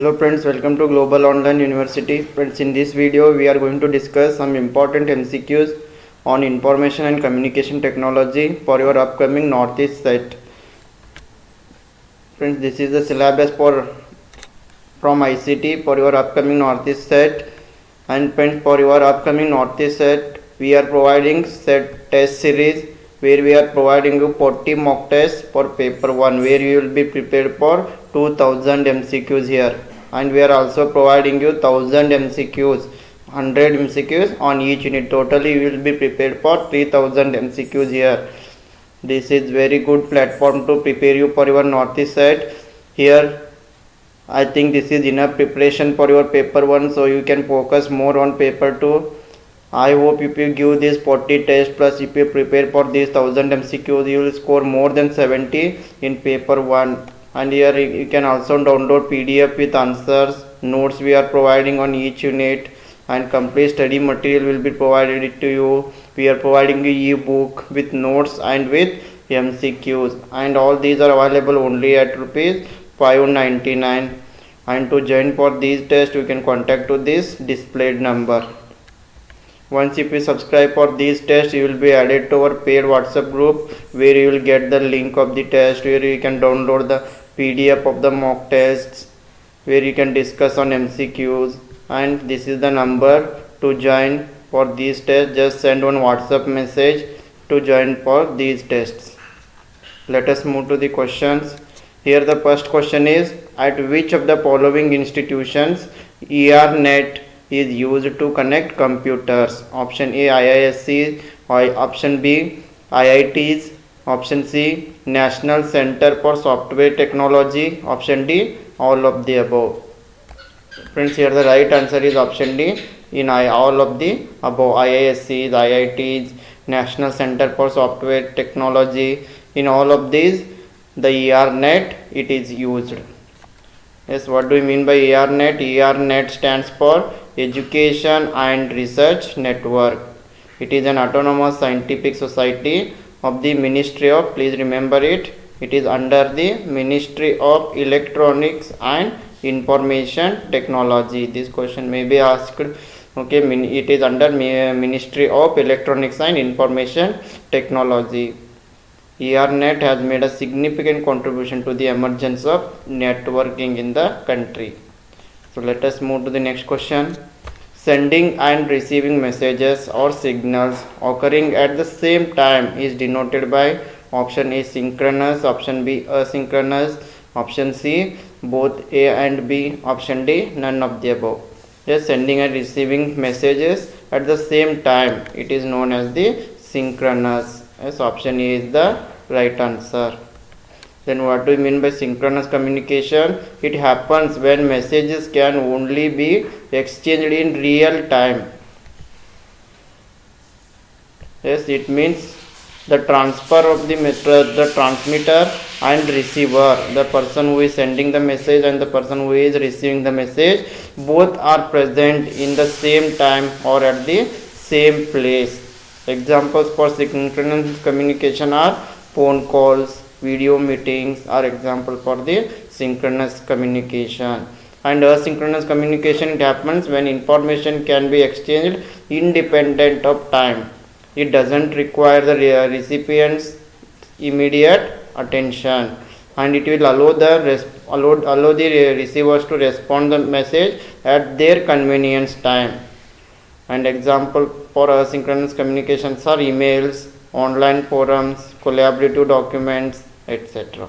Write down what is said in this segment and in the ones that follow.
Hello friends, welcome to Global Online University. Friends, in this video we are going to discuss some important MCQs on information and communication technology for your upcoming Northeast set. Friends, this is the syllabus from ICT for your upcoming Northeast set. And friends, for your upcoming Northeast set, we are providing set test series where we are providing you 40 mock tests for paper 1 where you will be prepared for 2000 MCQs here. And we are also providing you 1000 MCQs, 100 MCQs on each unit. Totally you will be prepared for 3000 MCQs here. This is very good platform to prepare you for your Northeast set. Here I think this is enough preparation for your paper 1, so you can focus more on paper 2. I hope if you give this 40 test plus if you prepare for these 1000 MCQs, you will score more than 70 in paper 1. And here you can also download PDF with answers, notes we are providing on each unit, and complete study material will be provided to you. We are providing you e-book with notes and with MCQs, and all these are available only at rupees 599. And to join for these tests you can contact to this displayed number. Once if you subscribe for these tests, you will be added to our paid WhatsApp group where you will get the link of the test, where you can download the PDF of the mock tests, where you can discuss on MCQs. And this is the number to join for these tests. Just send one WhatsApp message to join for these tests. Let us move to the questions. Here the first question is, at which of the following institutions ERNet is used to connect computers? Option A, IISC, option B, IITs, option C, National Center for Software Technology, option D, all of the above. Friends, here the right answer is option D, in all of the above. IISCs, IITs, National Center for Software Technology, in all of these the ERNet it is used. Yes, what do we mean by ERNet? ERNet stands for Education and Research Network. It is an autonomous scientific society of the Ministry of, please remember it, it is under the Ministry of Electronics and Information Technology. This question may be asked. Okay, it is under Ministry of Electronics and Information Technology. ERNet has made a significant contribution to the emergence of networking in the country. So let us move to the next question. Sending and receiving messages or signals occurring at the same time is denoted by option A, synchronous, option B, asynchronous, option C, both A and B, option D, none of the above. Yes, sending and receiving messages at the same time, it is known as the synchronous. Yes, option A is the right answer. Then what do we mean by synchronous communication? It happens when messages can only be exchanged in real time. Yes, it means the transfer of the transmitter and receiver, the person who is sending the message and the person who is receiving the message, both are present in the same time or at the same place. Examples for synchronous communication are phone calls, video meetings are example for the synchronous communication. And asynchronous communication, it happens when information can be exchanged independent of time. It doesn't require the recipient's immediate attention, and it will allow the receivers to respond the message at their convenience time. And example for asynchronous communications are emails, online forums, collaborative documents, etc.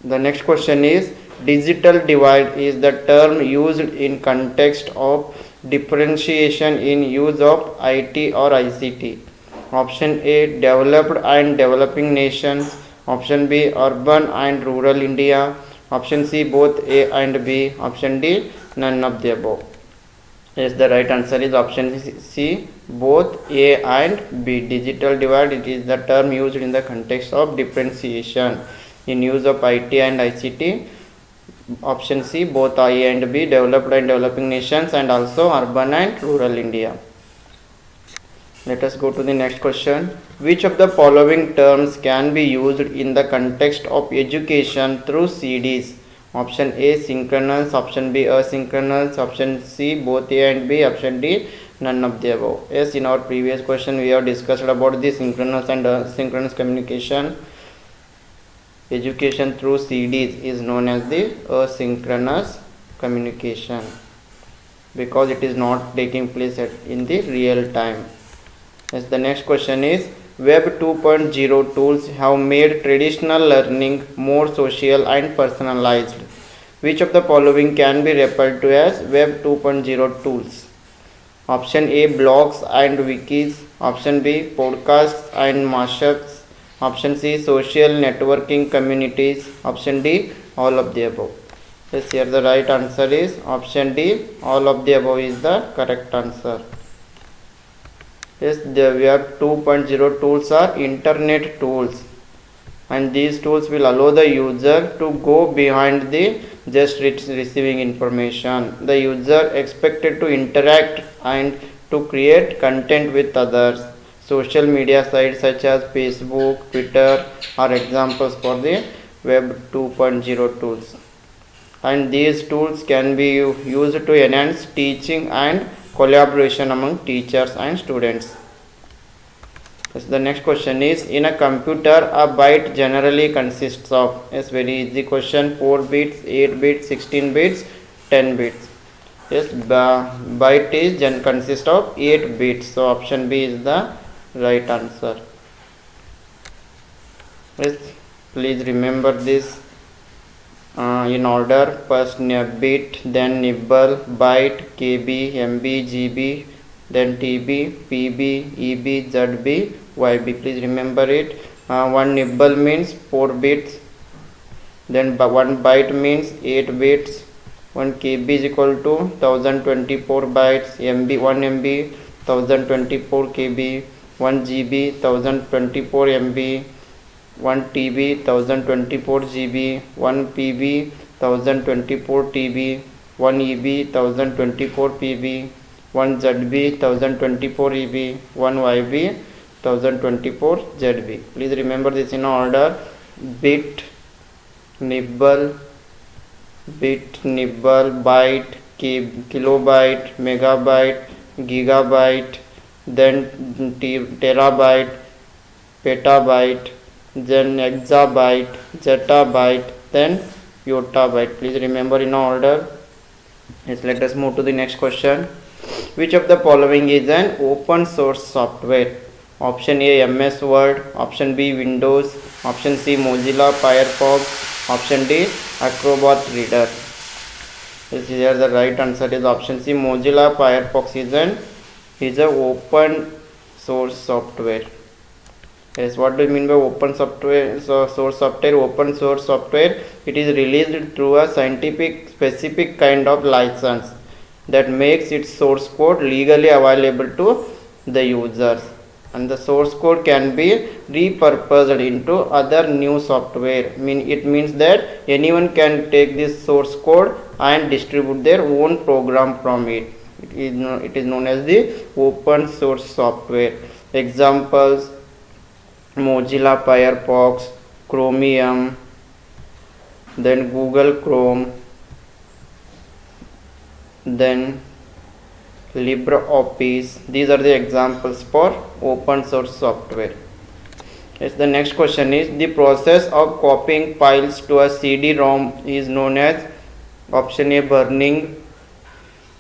The next question is, digital divide is the term used in context of differentiation in use of IT or ICT. Option A, developed and developing nations, option B, urban and rural India, option C, both A and B, option D, none of the above. Yes, the right answer is option C, both A and B. Digital divide, it is the term used in the context of differentiation in use of IT and ICT. Option C, both A and B, developed and developing nations, and also urban and rural India. Let us go to the next question. Which of the following terms can be used in the context of education through CDs Option A synchronous, option B asynchronous, option C both A and B, option D none of the above. Yes, in our previous question we have discussed about the synchronous and asynchronous communication. Education through CDs is known as the asynchronous communication because it is not taking place in the real time. Yes, the next question is Web 2.0 tools have made traditional learning more social and personalized. Which of the following can be referred to as Web 2.0 tools? Option A blogs and wikis, option B podcasts and mashups, option C social networking communities, option D all of the above. Yes, here the right answer is option D, all of the above is the correct answer. Yes, the Web 2.0 tools are internet tools, and these tools will allow the user to go behind the just receiving information. The user expected to interact and to create content with others. Social media sites such as Facebook, Twitter are examples for the Web 2.0 tools. And these tools can be used to enhance teaching and collaboration among teachers and students. Yes, the next question is in a computer a byte generally consists of, yes, very easy question, 4 bits, 8 bits, 16 bits, 10 bits. Yes, byte is consists of 8 bits, so option B is the right answer. Yes, please remember this in order: first bit, then nibble, byte, KB, MB, GB, then TB, PB, EB, ZB, YB. Please remember it. One nibble means 4 bits, then one byte means 8 bits, 1 KB is equal to 1024 bytes, MB 1 MB 1024 KB, 1 GB 1024 MB, 1 TB 1024 GB, 1 PB 1024 TB, 1 EB 1024 PB, 1 ZB 1024 EB, 1 YB 1024 ZB. Please remember this in order: bit, nibble, byte, kilobyte, megabyte, gigabyte, then terabyte, petabyte, then exabyte, zettabyte, then yottabyte. Please remember in order. Yes, let us move to the next question. Which of the following is an open source software? Option A MS Word, option B Windows, option C Mozilla Firefox, option D Acrobat Reader. This is the right answer is option C Mozilla Firefox is an open source software. Yes, what do you mean by open software? Source software, open source software, it is released through a scientific specific kind of license that makes its source code legally available to the users, and the source code can be repurposed into other new software. It means that anyone can take this source code and distribute their own program from it. It is known as the open source software. Examples: Mozilla Firefox, Chromium, then Google Chrome, then LibreOffice. These are the examples for open source software. Yes, the next question is the process of copying files to a CD-ROM is known as option A burning,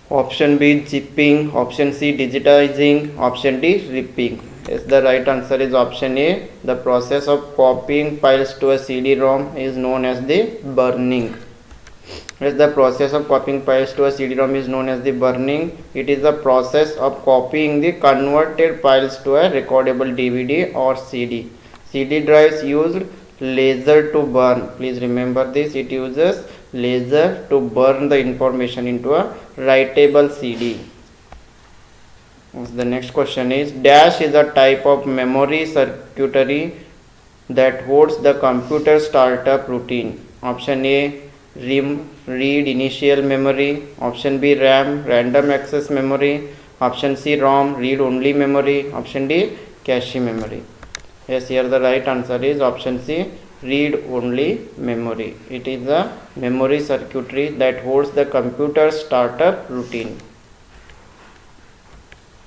option B zipping, option C digitizing, option D ripping. Yes, the right answer is option A. The process of copying files to a CD-ROM is known as the burning. Yes, the process of copying files to a CD-ROM is known as the burning. It is the process of copying the converted files to a recordable DVD or CD. CD drives used laser to burn. Please remember this. It uses laser to burn the information into a writable CD. The next question is dash is a type of memory circuitry that holds the computer startup routine. Option A RIM, read initial memory, option B RAM, random access memory, option C ROM, read only memory, option D cache memory. Yes, here the right answer is option C read only memory. It is the memory circuitry that holds the computer startup routine.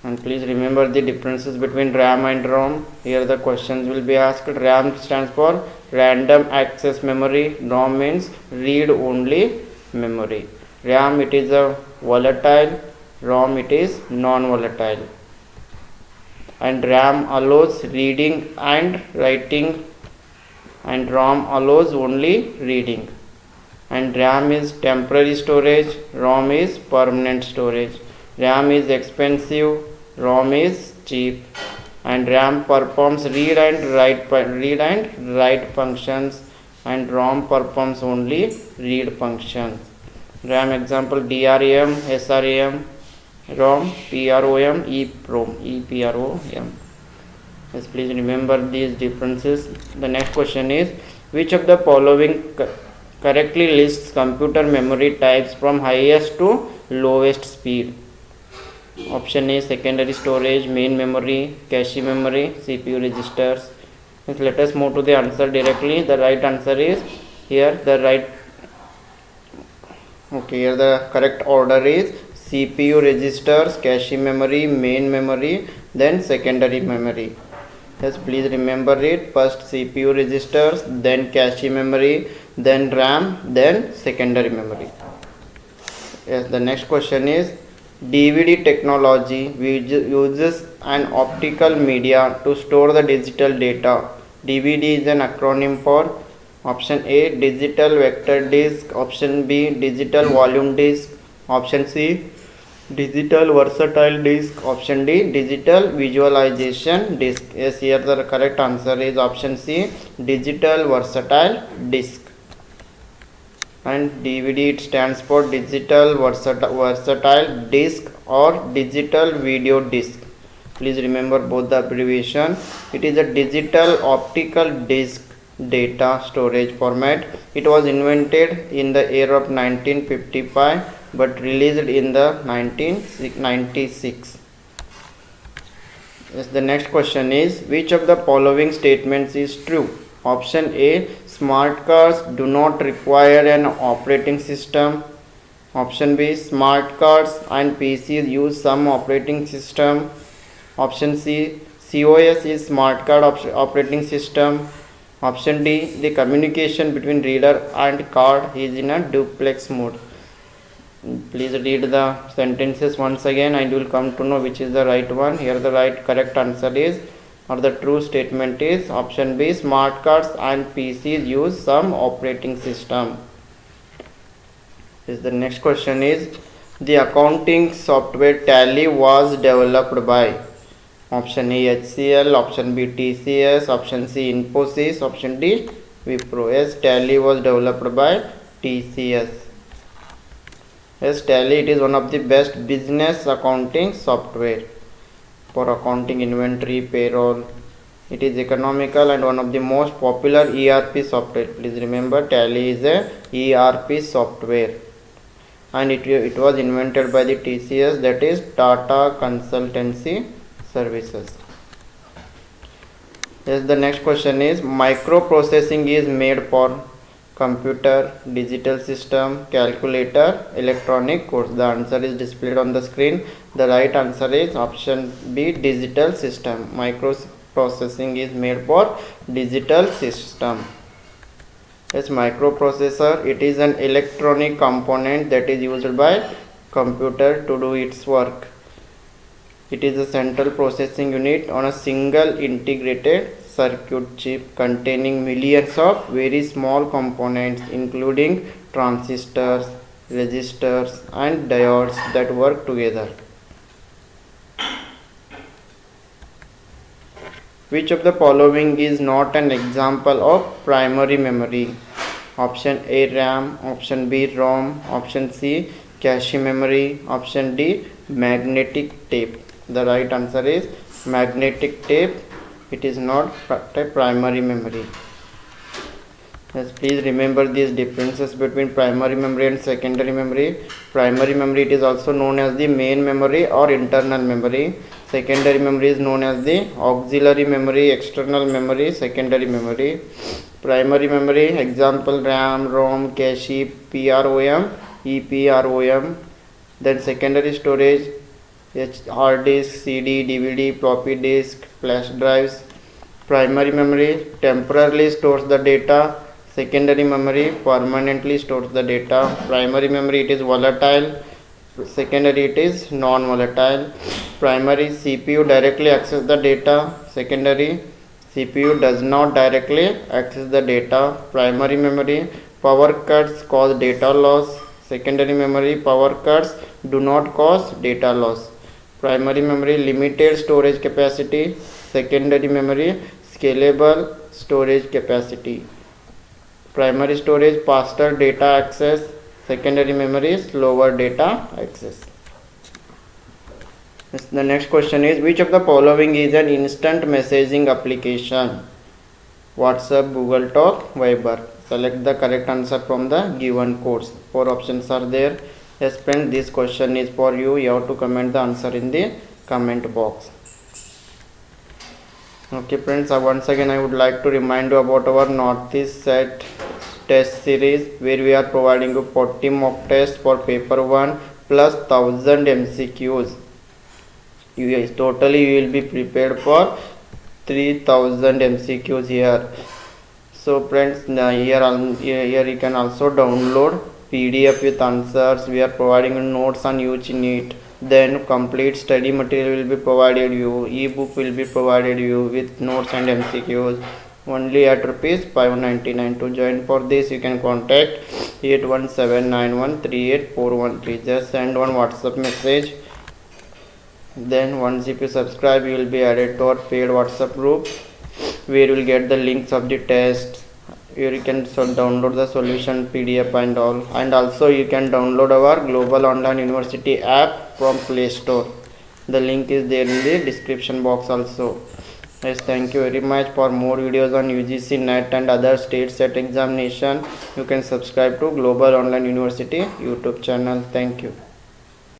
And please remember the differences between RAM and ROM. Here the questions will be asked. RAM stands for random access memory. ROM means read only memory. RAM it is a volatile, ROM it is non-volatile. And RAM allows reading and writing, and ROM allows only reading. And RAM is temporary storage, ROM is permanent storage. RAM is expensive, ROM is cheap. And RAM performs read and write functions, and ROM performs only read functions. RAM example DRAM, SRAM, ROM, PROM, EPROM. Yes, please remember these differences. The next question is, which of the following correctly lists computer memory types from highest to lowest speed? Option A, secondary storage, main memory, cache memory, CPU registers. Let us move to the answer directly. The right answer is here. Here the correct order is CPU registers, cache memory, main memory, then secondary memory. Yes, please remember it. First CPU registers, then cache memory, then RAM, then secondary memory. Yes, the next question is, DVD technology uses an optical media to store the digital data. DVD is an acronym for option A, digital vector disk, option B, digital volume disk, option C, digital versatile disk, option D, digital visualization disk. Yes, here the correct answer is option C, digital versatile disk. And DVD it stands for digital versatile disk or digital video disk. Please remember both the abbreviation. It is a digital optical disk data storage format. It was invented in the year of 1955 but released in the 1996. Yes, the next question is, which of the following statements is true? Option A, smart cars do not require an operating system. Option B, smart cars and PCs use some operating system. Option C, COS is smart card operating system. Option D, the communication between reader and card is in a duplex mode. Please read the sentences once again and you will come to know which is the right one. Here the correct answer is, or the true statement is option B, smart cards and PCs use some operating system. The next question is, the accounting software Tally was developed by option A, HCL, option B, TCS, option C, Infosys, option D, Wipro. Yes, Tally was developed by TCS. Yes, Tally it is one of the best business accounting software for accounting, inventory, payroll. It is economical and one of the most popular ERP software. Please remember, Tally is a ERP software, and it was invented by the TCS, that is Tata Consultancy Services. Yes, the next question is, microprocessing is made for computer, digital system, calculator, electronic codes. The answer is displayed on the screen. The right answer is option B, digital system. Microprocessing is made for digital system. Yes, microprocessor, it is an electronic component that is used by computer to do its work. It is a central processing unit on a single integrated circuit chip containing millions of very small components including transistors, resistors and diodes that work together. Which of the following is not an example of primary memory? Option A, RAM, option B, ROM, option C, cache memory, option D, magnetic tape. The right answer is magnetic tape. It is not a primary memory. Yes, please remember these differences between primary memory and secondary memory. Primary memory, it is also known as the main memory or internal memory. Secondary memory is known as the auxiliary memory, external memory, secondary memory. Primary memory, example RAM, ROM, cache, PROM, EPROM. Then secondary storage, hard disk, CD, DVD, floppy disk, flash drives. Primary memory temporarily stores the data. Secondary memory permanently stores the data. Primary memory, it is volatile. Secondary, it is non-volatile. Primary, CPU directly access the data. Secondary, CPU does not directly access the data. Primary memory, power cuts cause data loss. Secondary memory, power cuts do not cause data loss. Primary memory, limited storage capacity. Secondary memory, scalable storage capacity. Primary storage, faster data access. Secondary memory, slower data access. The next question is, which of the following is an instant messaging application? WhatsApp, Google Talk, Viber. Select the correct answer from the given codes. 4 options are there. Yes friends, this question is for you. You have to comment the answer in the comment box. Okay friends, once again I would like to remind you about our Northeast set test series, where we are providing you 40 mock tests for paper 1 plus 1000 MCQs. Totally you will be prepared for 3000 MCQs here. So friends, here you can also download PDF with answers. We are providing notes on each unit. Then complete study material will be provided you. Ebook will be provided you with notes and MCQs. Only at rupees 599. To join for this, you can contact 8179138413. Just send one WhatsApp message. Then once if you subscribe, you will be added to our paid WhatsApp group, where you will get the links of the tests. Here you can download the solution PDF and all, and also you can download our Global Online University app from Play Store. The link is there in the description box also. Yes, thank you very much. For more videos on UGC NET and other state set examination, you can subscribe to Global Online University YouTube channel. Thank you.